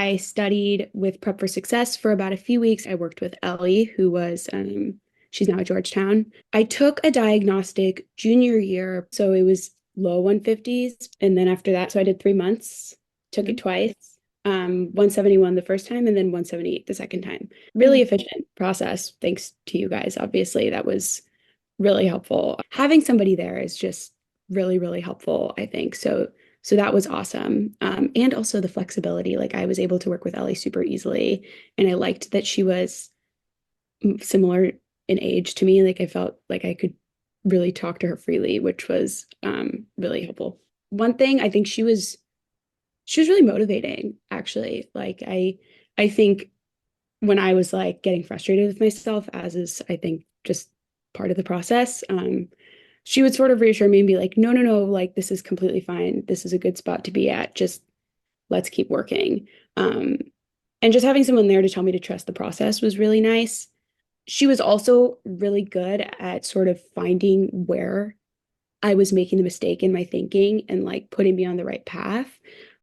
I studied with Prep for Success for about a few weeks. I worked with Ellie, who was, she's now at Georgetown. I took a diagnostic junior year, so it was low 150s. And then after that, so I did 3 months, took it Mhm. twice, 171 the first time and then 178 the second time. Mhm. Really efficient process, thanks to you guys, obviously. That was really helpful. Having somebody there is just really, really helpful, I think. So that was awesome. And also the flexibility. Like I was able to work with Ellie super easily. And I liked that she was similar in age to me. Like I felt like I could really talk to her freely, which was really helpful. One thing I think she was really motivating, actually. I think when I was like getting frustrated with myself, as is I think just part of the process, she would sort of reassure me and be like, no, no, no, like this is completely fine. This is a good spot to be at. Just let's keep working. Um, and just having someone there to tell me to trust the process was really nice. She was also really good at sort of finding where I was making the mistake in my thinking and like putting me on the right path.